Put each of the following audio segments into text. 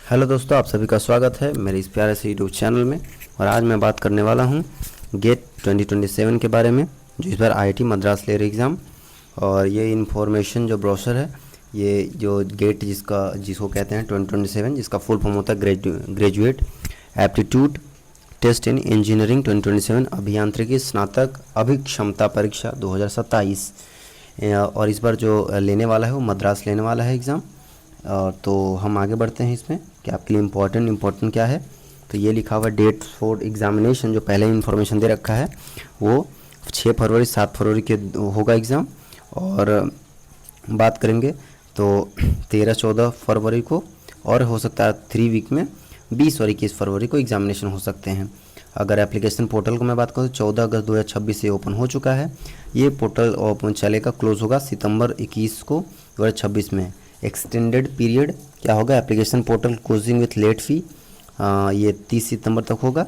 Hello दोस्तों, आप सभी का स्वागत है मेरे इस प्यारे से यूट्यूब चैनल में। और आज मैं बात करने वाला हूं गेट 2027 के बारे में, जो इस बार आईआईटी मद्रास ले रही एग्ज़ाम। और ये इन्फॉर्मेशन जो ब्रोशर है, ये जो गेट जिसको कहते हैं 2027, जिसका फुल फॉर्म होता है graduate aptitude test in engineering 2027 अभियांत्रिकी स्नातक अभिक्षमता परीक्षा 2027। और इस बार जो लेने वाला है वो मद्रास लेने वाला है एग्ज़ाम। तो हम आगे बढ़ते हैं इसमें कि आपके लिए इम्पोर्टेंट क्या है। तो ये लिखा हुआ डेट फॉर एग्ज़ामिनेशन, जो पहले इन्फॉर्मेशन दे रखा है, वो 6 फरवरी 7 फरवरी के होगा एग्ज़ाम। और बात करेंगे तो 13-14 फरवरी को, और हो सकता है 3 वीक में 20 और 21 फरवरी को एग्ज़ामिनेशन हो सकते हैं। अगर एप्लीकेशन पोर्टल को मैं बात करूँ तो 14 अगस्त 2026 से ओपन हो चुका है। ये पोर्टल ओपन चलेगा, क्लोज होगा सितंबर 21 को 2026 में। एक्सटेंडेड पीरियड क्या होगा, application portal closing with late fee, ये 30 सितंबर तक होगा।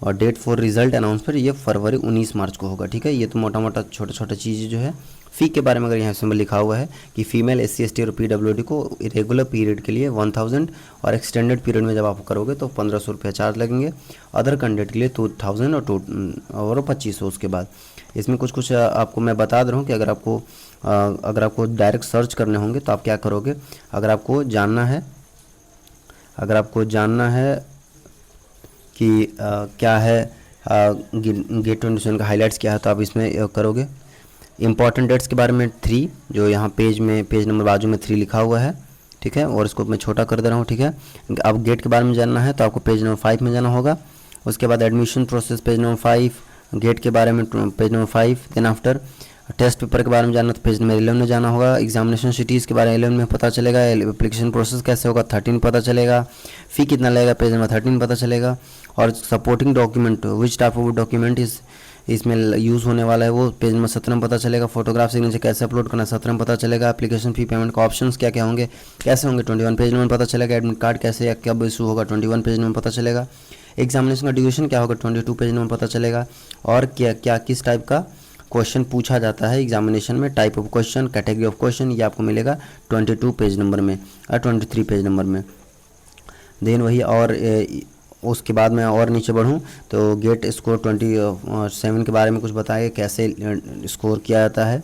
और डेट फॉर रिजल्ट अनाउंसमेंट ये फरवरी 19 मार्च को होगा। ठीक है, ये तो मोटा मोटा छोटा छोटा चीज़ें जो है। फ़ी के बारे में अगर यहाँ से लिखा हुआ है कि फीमेल SC ST और PWD को रेगुलर पीरियड के लिए 1000, और एक्सटेंडेड पीरियड में जब आप करोगे तो 1500 रुपये चार्ज लगेंगे। अदर कैंडिडेट के लिए 2000 और 2500 उसके बाद। इसमें कुछ आपको मैं बता दे रहा हूँ कि अगर आपको डायरेक्ट सर्च करने होंगे तो आप क्या करोगे। अगर आपको जानना है कि क्या है गेट 27 का हाइलाइट्स क्या है, तो आप इसमें करोगे इंपॉर्टेंट डेट्स के बारे में 3, जो यहाँ पेज नंबर बाजू में 3 लिखा हुआ है। ठीक है, और इसको मैं छोटा कर दे रहा हूँ। ठीक है, अब गेट के बारे में जानना है तो आपको पेज नंबर 5 में जाना होगा। उसके बाद admission process page number 5, GATE के बारे में page number 5। Then after test paper के बारे में जानना तो पेज नंबर 11 में जाना होगा। एग्जामिनेशन सिटीज़ के बारे में 11 में पता चलेगा। एप्लीकेशन प्रोसेस कैसे होगा 13 पता चलेगा। फ़ी कितना लगेगा पेज नंबर 13 पता चलेगा। और supporting document which type of document इसमें यूज़ होने वाला है वो पेज नंबर 17 में पता चलेगा। फोटोग्राफ सिग्नेचर कैसे अपलोड करना 17 में पता चलेगा। एप्लीकेशन फ़ी पेमेंट का ऑप्शंस क्या क्या होंगे, कैसे होंगे 21 पेज नंबर पता चलेगा। एडमिट कार्ड कैसे या कब इशू होगा 21 पेज नंबर पता चलेगा। एग्जामिनेशन का ड्यूरेशन क्या होगा 22 पेज नंबर पता चलेगा। और क्या किस टाइप का क्वेश्चन पूछा जाता है एग्जामिनेशन में, type of question, category of question, ये आपको मिलेगा 22 पेज नंबर में और 23 पेज नंबर में। देन वही, और उसके बाद मैं और नीचे बढ़ूँ तो गेट स्कोर 27 के बारे में कुछ बताइए, कैसे स्कोर किया जाता है।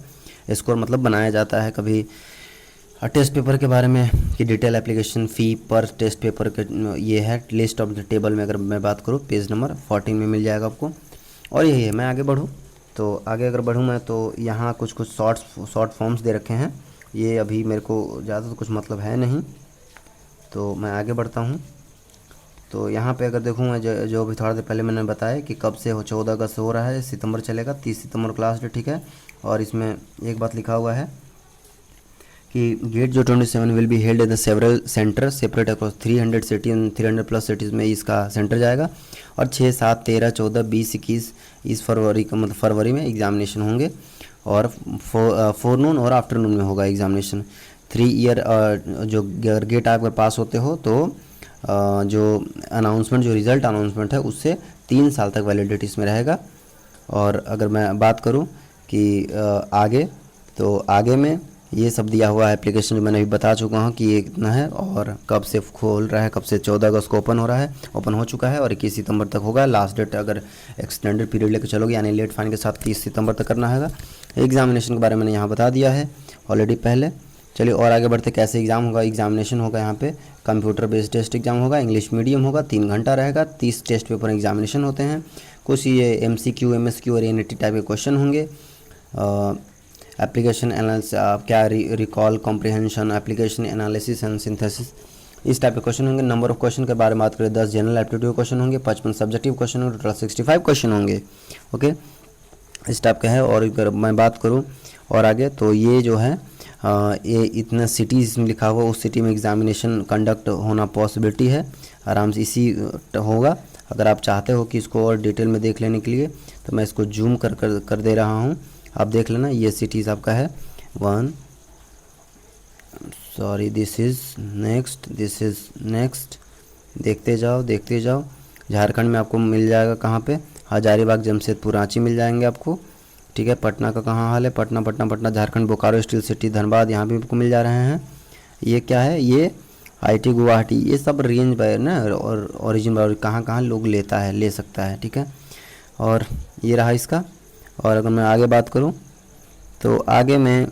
स्कोर मतलब बनाया जाता है कभी। टेस्ट पेपर के बारे में कि डिटेल एप्लीकेशन फ़ी पर टेस्ट पेपर के ये है लिस्ट ऑफ द टेबल में, अगर मैं बात करूँ पेज नंबर 14 में मिल जाएगा आपको। और यही है, मैं आगे बढ़ूँ तो आगे अगर बढ़ूँ मैं तो यहाँ कुछ शॉर्ट फॉर्म्स दे रखे हैं। ये अभी मेरे को ज़्यादा तो कुछ मतलब है नहीं, तो मैं आगे बढ़ता हूँ। तो यहाँ पे अगर देखूँ मैं जो भी थोड़ा देर पहले मैंने बताया कि कब से 14 अगस्त से हो रहा है, सितंबर चलेगा, 30 सितंबर क्लास डे। ठीक है, और इसमें एक बात लिखा हुआ है कि गेट जो 27 will be held in the several centre separate across 300 city and 300+ cities में इसका सेंटर जाएगा। और 6, 7, 13, 14, 20, 21 इस फरवरी का मतलब फरवरी में एग्जामिनेशन होंगे। और फोरनून और आफ्टरनून में होगा एग्जामिनेशन। 3 ईयर जो गेट आप अगर पास होते हो तो जो अनाउंसमेंट, जो रिज़ल्ट अनाउंसमेंट है उससे 3 साल तक वैलिडिटी इसमें रहेगा। और अगर मैं बात करूं कि आगे, तो आगे में ये सब दिया हुआ है एप्लीकेशन, जो मैंने अभी बता चुका हूँ कि ये कितना है और कब से खोल रहा है, कब से 14 अगस्त को ओपन हो चुका है और 21 सितंबर तक होगा। लास्ट डेट अगर एक्सटेंडेड पीरियड लेकर चलोगे यानी लेट फाइन के साथ 30 सितंबर तक करना है। एग्जामिनेशन के बारे में मैंने यहाँ बता दिया है ऑलरेडी पहले। चलिए और आगे बढ़ते, कैसे एग्ज़ाम होगा। एग्जामिनेशन होगा यहाँ पे कंप्यूटर बेस्ड टेस्ट एग्जाम होगा, इंग्लिश मीडियम होगा, 3 घंटा रहेगा, 30 टेस्ट पेपर एग्जामिनेशन होते हैं। कुछ ये MCQ MSQ और NET टाइप के क्वेश्चन होंगे। एप्लीकेशन एनालिसिस, क्या recall comprehension, application analysis and synthesis, इस टाइप के क्वेश्चन होंगे। नंबर ऑफ क्वेश्चन के बारे में बात करें 10 जनरल एप्टीट्यूड क्वेश्चन होंगे, 55 सब्जेक्टिव क्वेश्चन होंगे, टोटल 65 क्वेश्चन होंगे। ओके, इस टाइप का है। और अगर मैं बात करूँ और आगे तो ये जो है ये इतना सिटीज़ में लिखा हुआ, उस सिटी में एग्जामिनेशन कंडक्ट होना पॉसिबिलिटी है, आराम से इसी होगा। अगर आप चाहते हो कि इसको और डिटेल में देख लेने के लिए तो मैं इसको जूम कर दे रहा हूँ, आप देख लेना। ये सिटीज़ आपका है दिस इज़ नेक्स्ट, देखते जाओ। झारखंड में आपको मिल जाएगा कहाँ पे, हजारीबाग, जमशेदपुर, रांची मिल जाएंगे आपको। ठीक है, पटना का कहाँ हाल है, पटना झारखंड, बोकारो स्टील सिटी, धनबाद, यहाँ भी आपको मिल जा रहे हैं। ये क्या है, ये आईटी गुवाहाटी, ये सब रेंज बाय ना और ओरिजिन बाय कहाँ कहाँ लोग लेता है, ले सकता है, ठीक है। और ये रहा इसका। और अगर मैं आगे बात करूँ तो आगे में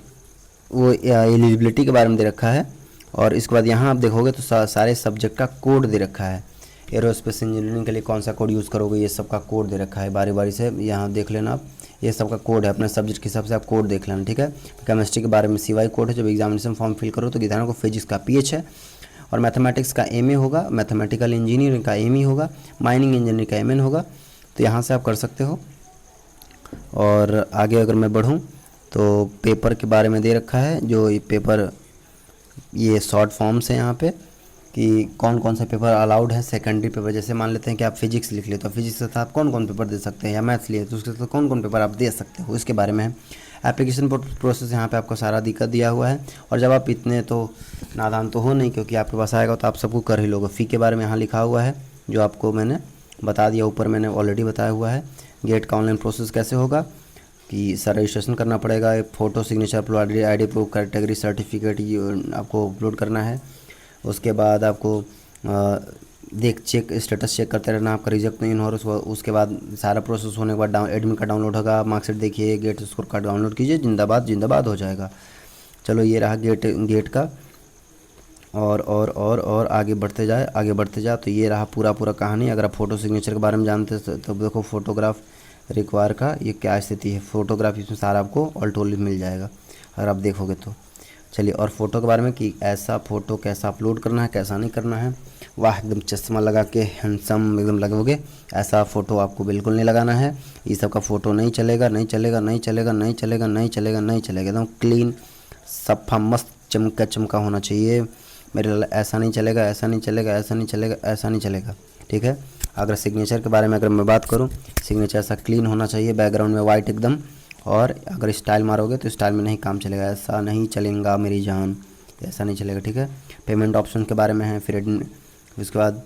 वो एलिजिबिलिटी के बारे में दे रखा है। और इसके बाद यहाँ आप देखोगे तो सारे सब्जेक्ट का कोड दे रखा है। एरोस्पेस इंजीनियरिंग के लिए कौन सा कोड यूज़ करोगे, ये सब का कोड दे रखा है, बारी बारी से यहाँ देख लेना आप। ये सब का कोड है, अपने सब्जेक्ट के हिसाब से आप कोड देख लेना, ठीक है। केमिस्ट्री के बारे में CY कोड है, जब एग्जामिनेशन फॉर्म फिल करो तो दिखाना को फिजिक्स का PH है, और मैथमेटिक्स का MA होगा, मैथमेटिकल इंजीनियरिंग का ME होगा, माइनिंग इंजीनियरिंग का MN होगा। तो यहाँ से आप कर सकते हो। और आगे अगर मैं बढ़ूँ तो पेपर के बारे में दे रखा है, जो ये पेपर, ये शॉर्ट फॉर्म्स हैं यहाँ पे कि कौन कौन सा पेपर अलाउड है। सेकेंडरी पेपर, जैसे मान लेते हैं कि आप फिजिक्स लिख ले तो फिजिक्स के साथ कौन कौन पेपर दे सकते हैं, या मैथ्स लिए तो उसके साथ कौन कौन पेपर आप दे सकते हो, इसके बारे में है। एप्लीकेशन प्रोसेस यहाँ पे आपको सारा दिक्कत दिया हुआ है। और जब आप इतने तो नादान तो हो नहीं, क्योंकि आपके पास आएगा तो आप सबको कर ही लोगे। फ़ी के बारे में यहाँ लिखा हुआ है, जो आपको मैंने बता दिया, ऊपर मैंने ऑलरेडी बताया हुआ है। गेट का ऑनलाइन प्रोसेस कैसे होगा कि सर रजिस्ट्रेशन करना पड़ेगा, photo signature upload, ID proof, category certificate ये आपको अपलोड करना है। उसके बाद आपको चेक स्टेटस चेक करते रहना, आपका रिजेक्ट नहीं हो रहा। उसके बाद सारा प्रोसेस होने के बाद एडमिट कार्ड डाउनलोड होगा, मार्कशीट देखिए, गेट स्कोर कार्ड डाउनलोड कीजिए, जिंदाबाद जिंदाबाद हो जाएगा। चलो ये रहा गेट का। और आगे बढ़ते जाए तो ये रहा पूरा कहानी। अगर आप फ़ोटो सिग्नेचर के बारे में जानते हैं तो देखो फोटोग्राफ रिक्वायर का ये क्या स्थिति है। फ़ोटोग्राफ इसमें सारा आपको ऑल टोल मिल जाएगा अगर आप देखोगे तो। चलिए, और फ़ोटो के बारे में कि ऐसा फ़ोटो कैसा अपलोड करना है, कैसा नहीं करना है। वाह, एकदम चश्मा लगा के हैंडसम एकदम लगोगे, ऐसा फ़ोटो आपको बिल्कुल नहीं लगाना है। ये सब का फ़ोटो नहीं चलेगा, नहीं चलेगा, नहीं चलेगा, नहीं चलेगा, नहीं चलेगा, नहीं चलेगा। एकदम क्लीन सफ़ा मस्त चमका होना चाहिए मेरे लाल। ऐसा नहीं चलेगा, ऐसा नहीं चलेगा, ऐसा नहीं चलेगा, ऐसा नहीं चलेगा, ठीक है। अगर सिग्नेचर के बारे में अगर मैं बात करूँ, सिग्नेचर ऐसा क्लीन होना चाहिए, बैकग्राउंड में वाइट एकदम। और अगर स्टाइल मारोगे तो स्टाइल में नहीं काम चलेगा, ऐसा नहीं चलेगा मेरी जान, ऐसा नहीं चलेगा, ठीक है। पेमेंट ऑप्शन के बारे में है, फिर उसके बाद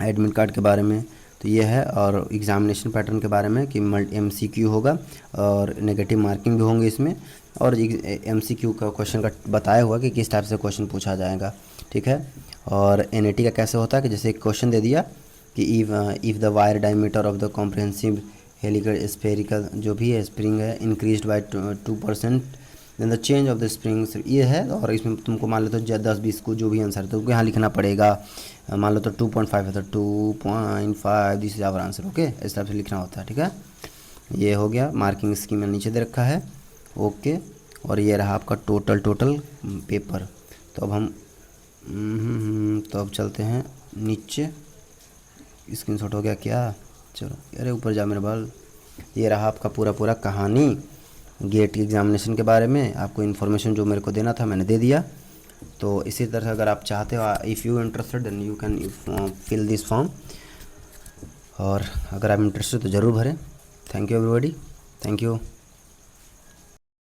एडमिट कार्ड के बारे में तो ये है। और एग्ज़ामिनेशन पैटर्न के बारे में कि MCQ होगा और नेगेटिव मार्किंग भी होंगे इसमें। और MCQ का क्वेश्चन का बताया हुआ कि किस टाइप से क्वेश्चन पूछा जाएगा, ठीक है। और NAT का कैसे होता है कि जैसे एक क्वेश्चन दे दिया कि if the wire diameter of the comprehensive helical spherical जो भी है स्प्रिंग है increased by 2%, then the change of the spring, ये है। और इसमें तुमको मान लो तो 10-20 को जो भी आंसर है तो तुमको यहाँ लिखना पड़ेगा। मान लो तो 2.5 है तो 2.5 this is our answer, okay, इस तरह से लिखना होता है, ठीक है। ये हो गया, मार्किंग स्कीम में नीचे दे रखा है, ओके। और ये रहा आपका टोटल पेपर। तो अब हम तो अब चलते हैं नीचे। स्क्रीनशॉट हो गया क्या? चलो, अरे ऊपर जा मेरे बाल। ये रहा आपका पूरा कहानी गेट एग्जामिनेशन के बारे में। आपको इन्फॉर्मेशन जो मेरे को देना था मैंने दे दिया। तो इसी तरह अगर आप चाहते हो, if you interested then you can fill this form. और अगर आप इंटरेस्टेड तो ज़रूर भरें। Thank you everybody, thank you.